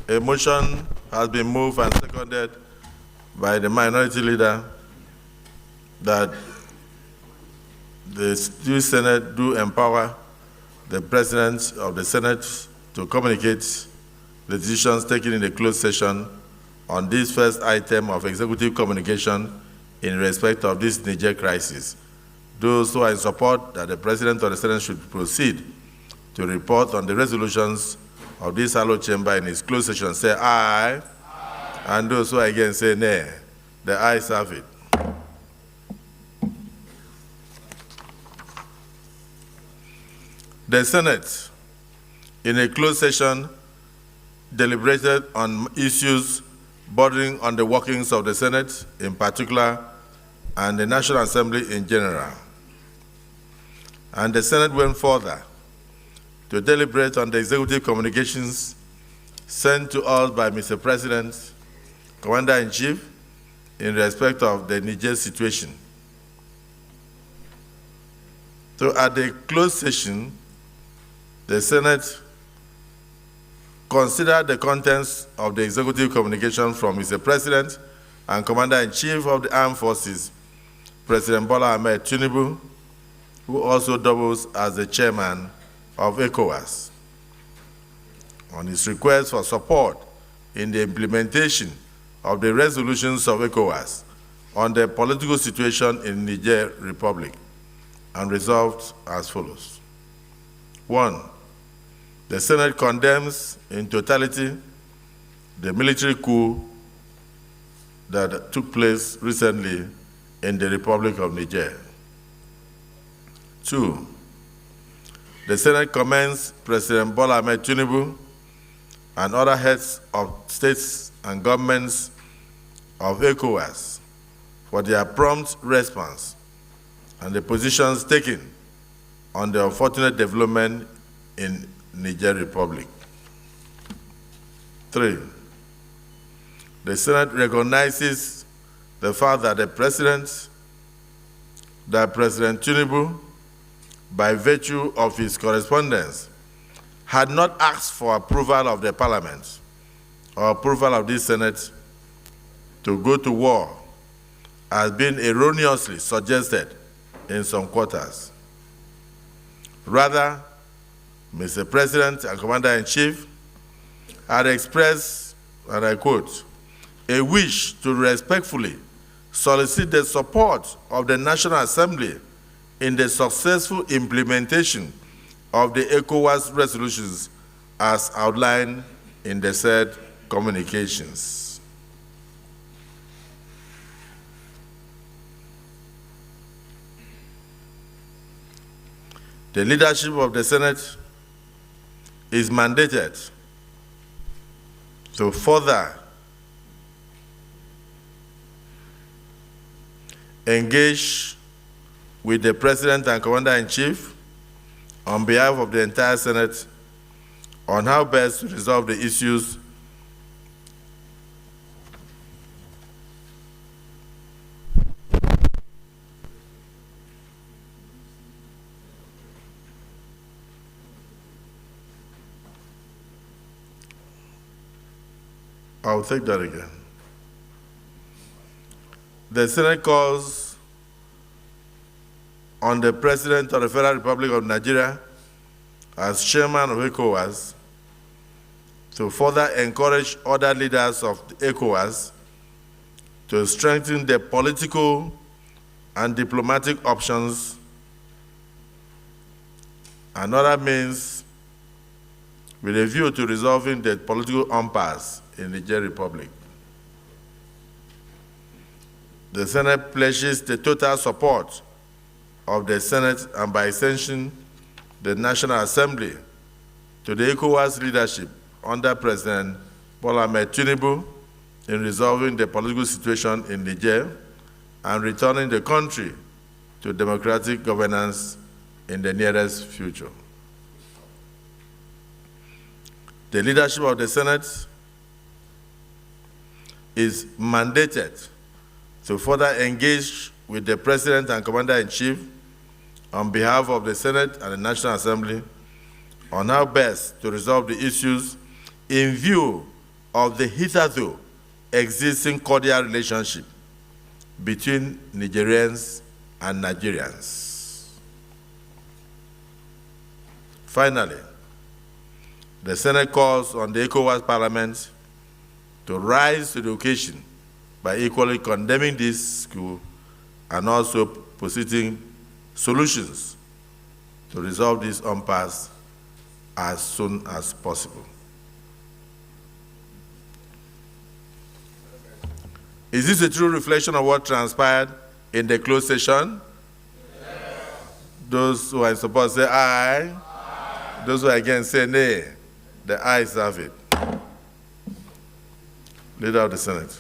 A motion has been moved and seconded by the minority leader that the Senate do empower the President of the Senate to communicate the decisions taken in the closed session on this first item of executive communication in respect of this Niger crisis. Those who are in support that the President of the Senate should proceed to report on the resolutions of this hallowed chamber in its closed session say aye. Aye. And those who are against say nay. The ayes have it. The Senate, in a closed session, deliberated on issues bordering on the workings of the Senate in particular and the National Assembly in general. And the Senate went further to deliberate on the executive communications sent to us by Mr. President, Commander-in-Chief, in respect of the Niger situation. So at the closed session, the Senate considered the contents of the executive communication from Mr. President and Commander-in-Chief of the Armed Forces, President Bola Ahmed Tinubu, who also doubles as the chairman of ECOWAS, on his request for support in the implementation of the resolutions of ECOWAS on the political situation in Niger Republic, and resolved as follows. 1, the Senate condemns in totality the military coup that took place recently in the Republic of Niger. 2, the Senate commends President Bola Ahmed Tinubu and other heads of states and governments of ECOWAS for their prompt response and the positions taken on the unfortunate development in Niger Republic. 3, the Senate recognizes the fact that President Tinubu, by virtue of his correspondence, had not asked for approval of the Parliament or approval of this Senate to go to war, as been erroneously suggested in some quarters. Rather, Mr. President and Commander-in-Chief had expressed, and I quote, a wish to respectfully solicit the support of the National Assembly in the successful implementation of the ECOWAS resolutions as outlined in the said communications. The leadership of the Senate is mandated to further engage with the President and Commander-in-Chief on behalf of the entire Senate on how best to resolve the issues I'll take that again. The Senate calls on the President of the Federal Republic of Nigeria as chairman of ECOWAS to further encourage other leaders of ECOWAS to strengthen the political and diplomatic options and other means with a view to resolving the political impasse in the Niger Republic. The Senate pledges the total support of the Senate and by extension the National Assembly to the ECOWAS leadership under President Bola Ahmed Tinubu in resolving the political situation in Niger and returning the country to democratic governance in the nearest future. The leadership of the Senate is mandated to further engage with the President and Commander-in-Chief on behalf of the Senate and the National Assembly on how best to resolve the issues in view of the hitherto existing cordial relationship between Nigerians and Nigerians. Finally, the Senate calls on the ECOWAS Parliament to rise to the occasion by equally condemning this coup and also positing solutions to resolve this impasse as soon as possible. Is this a true reflection of what transpired in the closed session? Yes. Those who are in support say aye. Aye. Those who are against say nay. The ayes have it. Leader of the Senate.